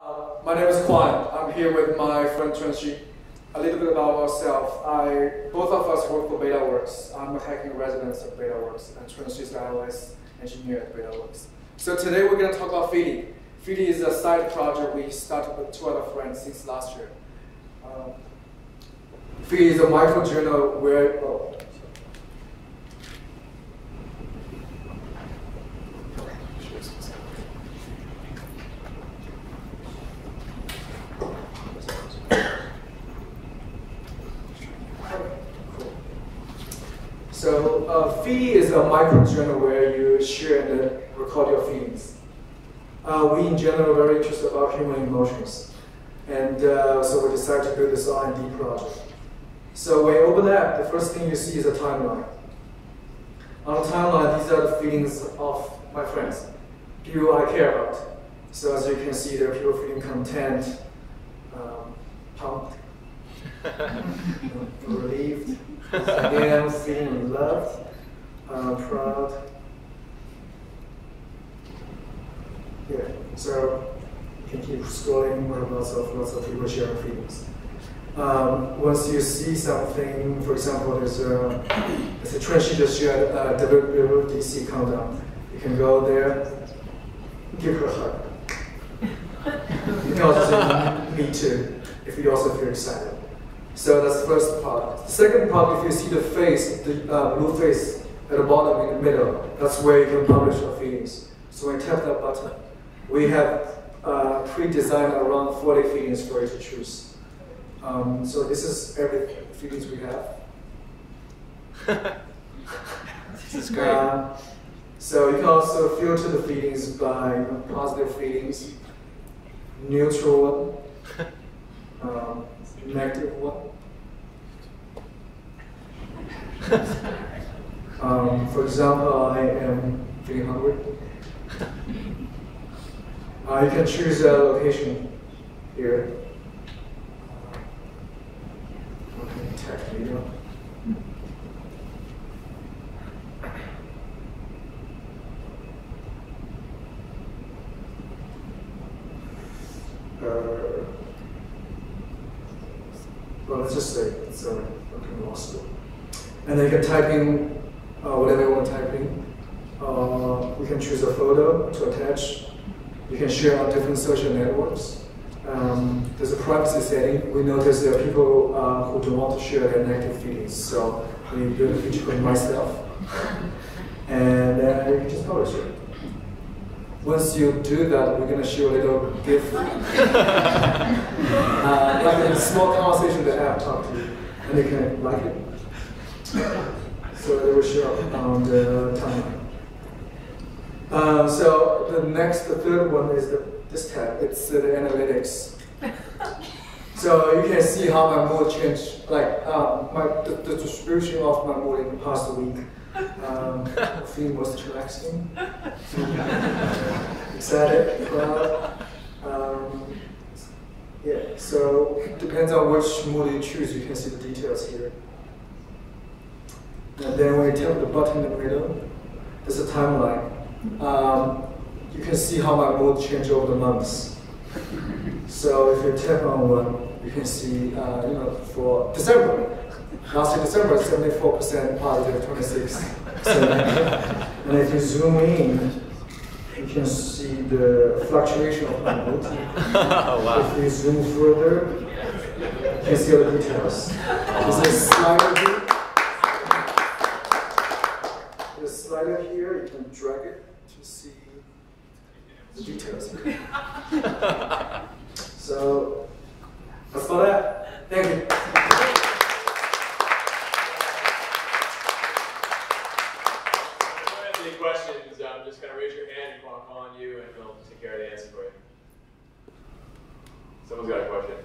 My name is Kuan. I'm here with my friend Chunxi. A little bit about ourselves. Both of us work for BetaWorks. I'm a hacking resident of BetaWorks, and Chunxi is the iOS engineer at BetaWorks. So today we're going to talk about Feedy. Feedy is a side project we started with 2 other friends since last year. Feedy is a microjournal where Feedy is a microjournal where you share and record your feelings. We in general are very interested about human emotions, and so we decided to build this R&D project. So when you open the app, the first thing you see is a timeline. On the timeline, these are the feelings of my friends, people I care about. So as you can see, there are people feeling content, pumped, relieved, again feeling loved, proud. Yeah, so you can keep scrolling. Lots of people sharing feelings. Once you see something, for example, there's a trend she just shared, WWDC countdown. You can go there, give her a hug. You can also say me too, if you also feel excited. So that's the first part. The second part, if you see the face, the blue face at the bottom in the middle, that's where you can publish your feelings. So when you tap that button, we have pre-designed around 40 feelings for you to choose. So this is every feelings we have. This is great. So you can also filter the feelings by positive feelings, neutral one, negative one. For example, I am feeling hungry. You can choose a location here. Tech video. Well, let's just say it's law school. And then you can type in whatever you want to type in. We can choose a photo to attach. You can share on different social networks. There's a privacy setting. We notice there are people who don't want to share their negative feelings, so we build a feature called myself. And then you can just publish it. Once you do that, we're going to show a little GIF. Like a small conversation the app talk to you, and they can like it. So they will show up on the timeline. So the third one is this tab. It's the analytics. So you can see how my mood changed, like the distribution of my mood in the past week. Feeling most relaxing, excited, proud. Yeah, so it depends on which mood you choose. You can see the details here. And then when you tap the button in the middle, there's a timeline. You can see how my mood changed over the months. So if you tap on one, you can see, for December. Last year, December, 74% positive, 26%. And if you zoom in, you can see the fluctuation of my mood. Wow. If you zoom further, you can see all the details. There's a slider here. There's a slider here, you can drag it to see the details. So, that's for that. Thank you. Questions, just kind of raise your hand if you want to call on you, and we'll take care of the answer for you. Someone's got a question.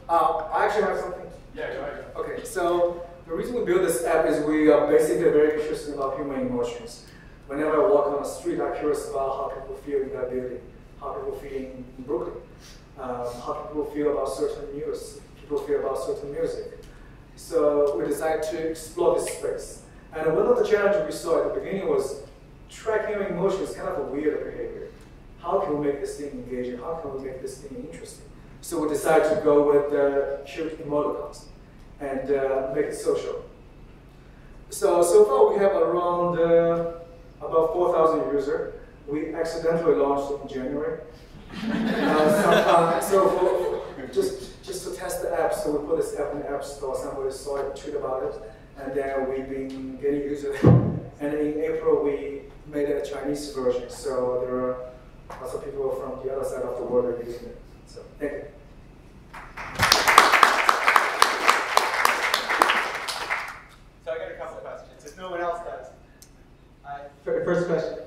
I actually have something. Yeah, go ahead. Okay, so the reason we built this app is we are basically very interested about human emotions. Whenever I walk on the street, I'm curious about how people feel in that building, how people feel in Brooklyn, how people feel about certain news, people feel about certain music. So we decided to explore this space. And one of the challenges we saw at the beginning was tracking your emotions is kind of a weird behavior. how can we make this thing engaging? How can we make this thing interesting? So we decided to go with cute emoticons and make it social. So far we have around about 4,000 users. We accidentally launched in January. Just to test the app, so we put this app in the App Store. Somebody saw it, tweet about it, and then we've been getting users. And in April we made a Chinese version, so there are lots of people from the other side of the world are using it. So thank you. So I got a couple questions. If no one else does. First question.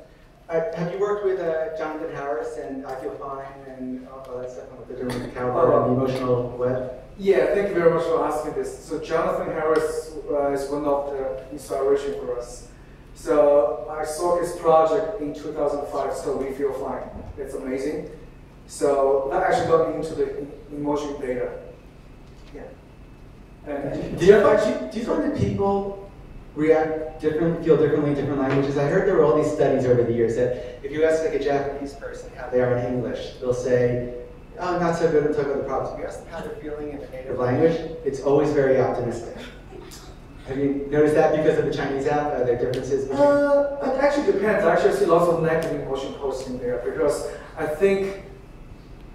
Have you worked with Jonathan Harris and I Feel Fine and all that stuff with the German Cowboy and the emotional web? Yeah, thank you very much for asking this. So Jonathan Harris is one of the inspiration for us. So I saw his project in 2005, So We Feel Fine. It's amazing. So that actually got me into the emotion data. Yeah. And do you find that people react differently, feel differently in different languages? I heard there were all these studies over the years that if you ask like a Japanese person how they are in English, they'll say, oh, not so good, and talk about the problems. If you ask them how they're feeling in the native language, it's always very optimistic. Have you noticed that because of the Chinese app? Are there differences? It actually depends. I actually see lots of negative emotion posting there because I think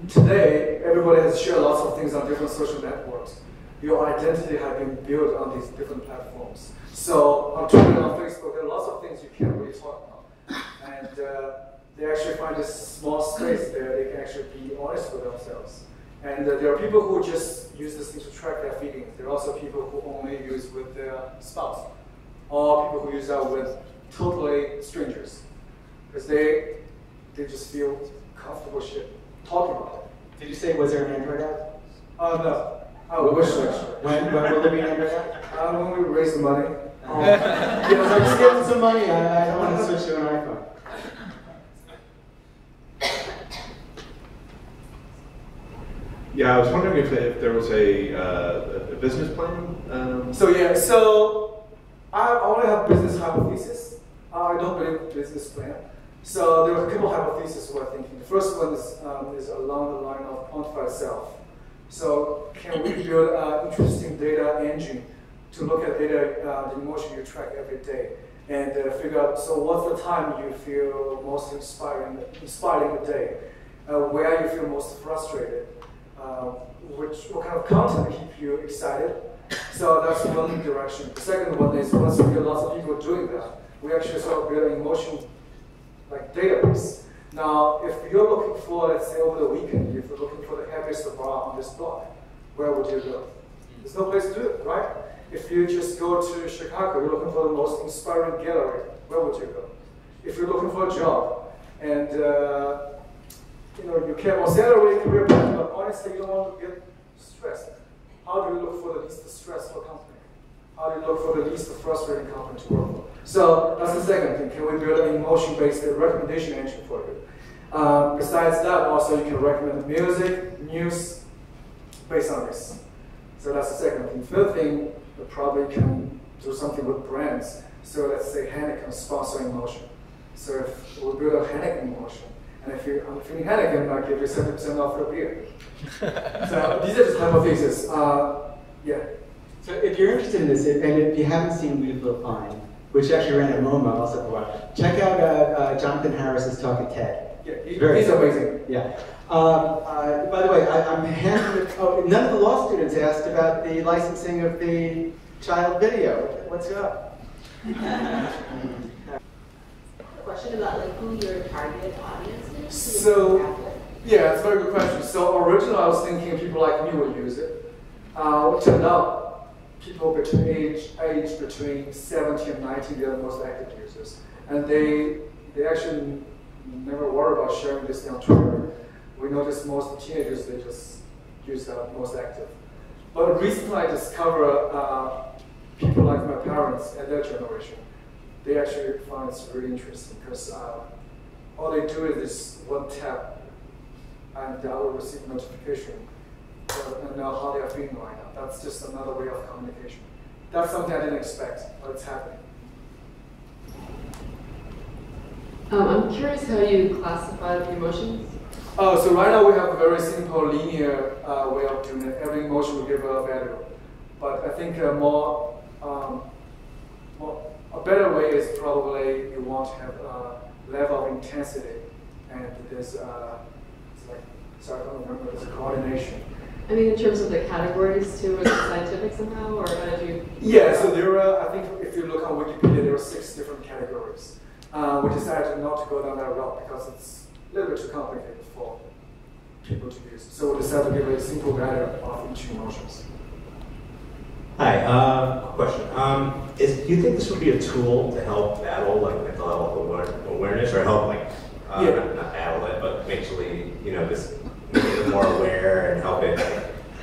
today everybody has shared lots of things on different social networks. Your identity has been built on these different platforms. So on Twitter and on Facebook, there are lots of things you can't really talk about. And they actually find this small space there, they can actually be honest with themselves. And there are people who just use this thing to track their feelings. There are also people who only use with their spouse. Or people who use that with totally strangers. Because they just feel comfortable talking about it. Did you say, was there an Android app? No. I wish actually. When will there be an Android app? When we raise the money. Yeah, so just getting some money. I don't want to switch to an iPhone. Yeah, I was wondering if there was a business plan. So I only have business hypothesis. I don't believe in business plan. So there are a couple of hypotheses we're thinking. The first one is along the line of quantify self. So can we build an interesting data engine to look at data, the emotion you track every day, and figure out, so what's the time you feel most inspired in the day, where you feel most frustrated, what kind of content keep you excited. So that's one direction. The second one is once we get lots of people doing that, we actually start building emotion like database. Now, if you're looking for, let's say over the weekend, if you're looking for the happiest bar on this block, where would you go? There's no place to do it, right? If you just go to Chicago, you're looking for the most inspiring gallery, where would you go? If you're looking for a job, and you care about salary, career path, but honestly you don't want to get stressed, how do you look for the least stressful company? How do you look for the least frustrating company to work for? So that's the second thing. Can we build an emotion-based recommendation engine for you? Besides that, also you can recommend music, news, based on this. So that's the second thing. Third thing, we probably can do something with brands. So let's say Heineken sponsor emotion. So if we build a Heineken emotion, and if I'm feeling Heineken, I'll give you 70% off your beer. So these are just hypotheses. Yeah. So if you're interested in this, and if you haven't seen We Feel Fine, which actually ran at MoMA also for a while, check out Jonathan Harris's talk at TED. Yeah, he's amazing. Yeah. By the way, I'm handing it. Oh, none of the law students asked about the licensing of the child video. What's up? Question about like who your target audience is? So, yeah, it's a very good question. So originally I was thinking people like me would use it. It turned out people between age between 70 and 90, they are the most active users. And they actually never worry about sharing this thing on Twitter. We notice most teenagers, they just use that most active. But recently I discovered people like my parents and their generation. They actually find it's really interesting because all they do is this one tap and they will receive notification and know how they are feeling right now. That's just another way of communication. That's something I didn't expect, but it's happening. I'm curious how you classify the emotions. Oh, so right now we have a very simple linear way of doing it. Every emotion will give a value. But I think a better way is probably you want to have a level of intensity, and there's it's like, sorry, I don't remember, there's a coordination. I mean, in terms of the categories too, is it scientific somehow, or how did you? Yeah, so there are, I think if you look on Wikipedia, there are 6 different categories. We decided not to go down that route because it's a little bit too complicated for people to use. So we decided to give a simple value of each emotions. Hi, question. Do you think this would be a tool to help battle like mental health awareness, or help like not battle it, but basically, just make it more aware and help it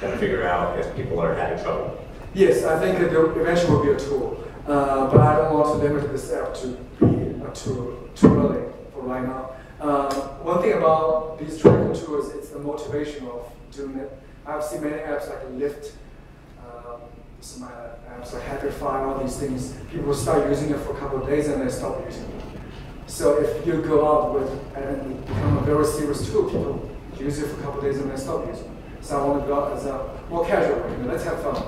kind of figure out if people are having trouble? Yes, I think it eventually will be a tool, but I don't want to limit this app to be too early for right now. One thing about these tracking tools, it's the motivation of doing it. I've seen many apps like Lyft, some apps like Happify, all these things. People start using it for a couple of days and they stop using it. So if you go out with and become a very serious tool, people use it for a couple of days and then stop using it. So I want to go out as a more casual way. Let's have fun.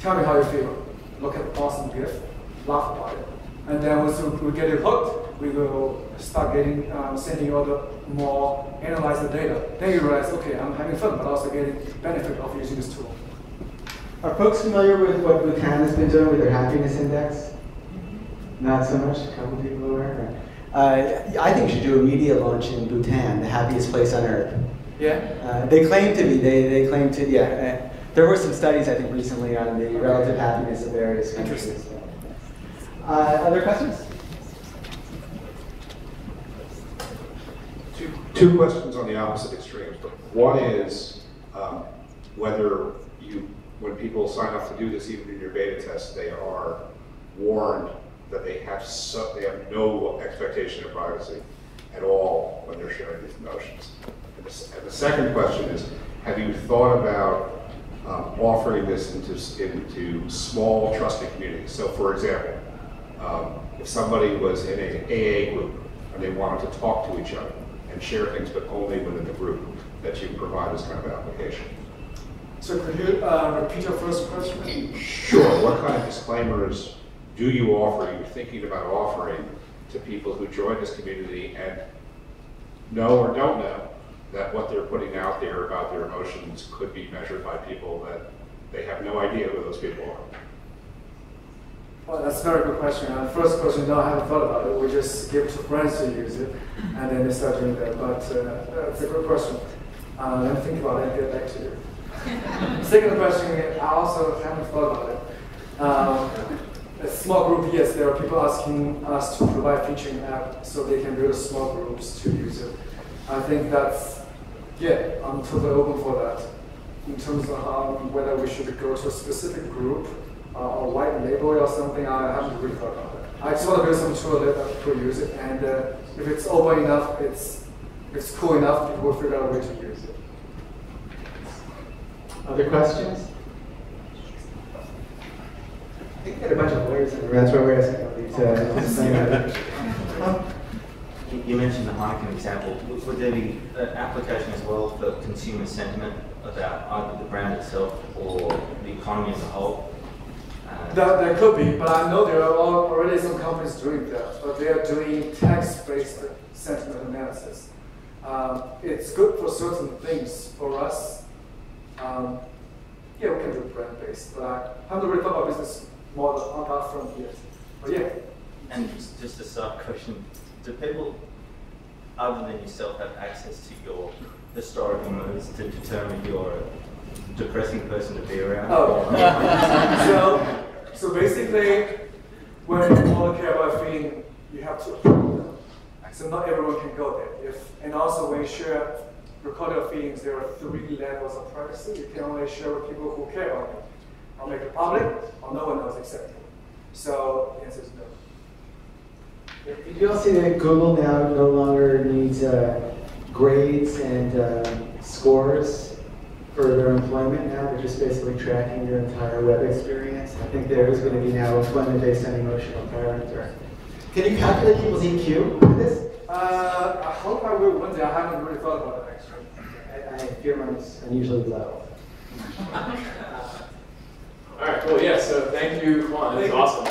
Tell me how you feel. Look at the awesome gift, laugh about it. And then once we get it hooked, we will start getting sending you all the more analyze the data. Then you realize, okay, I'm having fun, but also getting benefit of using this tool. Are folks familiar with what Kuan has been doing with their happiness index? Not so much. A couple people are. I think you should do a media launch in Bhutan, the happiest place on earth. Yeah. They claim to be. They claim to. Yeah. There were some studies I think recently on the relative happiness of various countries. Interesting. Other questions? Two questions on the opposite extremes. But one is whether when people sign up to do this, even in your beta test, they are warned that they have no expectation of privacy at all when they're sharing these emotions. And the second question is, have you thought about offering this into small, trusted communities? So, for example, if somebody was in an AA group and they wanted to talk to each other and share things, but only within the group, that you provide this kind of application. So could you repeat your first question? Sure. What kind of disclaimers do you offer, you're thinking about offering to people who join this community and know or don't know that what they're putting out there about their emotions could be measured by people that they have no idea who those people are? Well, that's a very good question. First question, no, I haven't thought about it. We just give it to friends to use it, and then they start doing that. But it's a good question. Let me think about it and get back to you. Second question, I also haven't thought about it. A small group, yes, there are people asking us to provide featuring app so they can build small groups to use it. I think that's, yeah, I'm totally open for that. In terms of whether we should go to a specific group or white label or something, I haven't really thought about it. I just want to build some tool that people use it, and if it's open enough, it's cool enough, people will figure out a way to use it. Other questions? I think we got a bunch of lawyers in the room. That's why we're asking all these disclaimers. You mentioned the Heineken example. Would there be an application as well for consumer sentiment about either the brand itself or the economy as a whole? That could be, but I know there are already some companies doing that, but they are doing text-based sentiment analysis. It's good for certain things. For us, yeah, we can do brand-based, but I haven't really thought about business model on that front yet. But yeah. And just a side question, do people other than yourself have access to your historical moves to determine you're a depressing person to be around? Oh. So basically, when you want to care about a feeling, you have to approve them. So not everyone can go there. And also when you share record your feelings, there are 3 levels of privacy. You can only share with people who care about it. Or make it public, or no one else except you. So the answer is no. Did you all see that Google now no longer needs grades and scores for their employment now? They're just basically tracking your entire web experience. I think there is going to be now employment based on emotional character. Can you calculate people's EQ with this? I hope I will one day. I haven't really thought about that actually. I fear mine's unusually low. All right, cool. Yeah, so thank you, Kuan. That's awesome.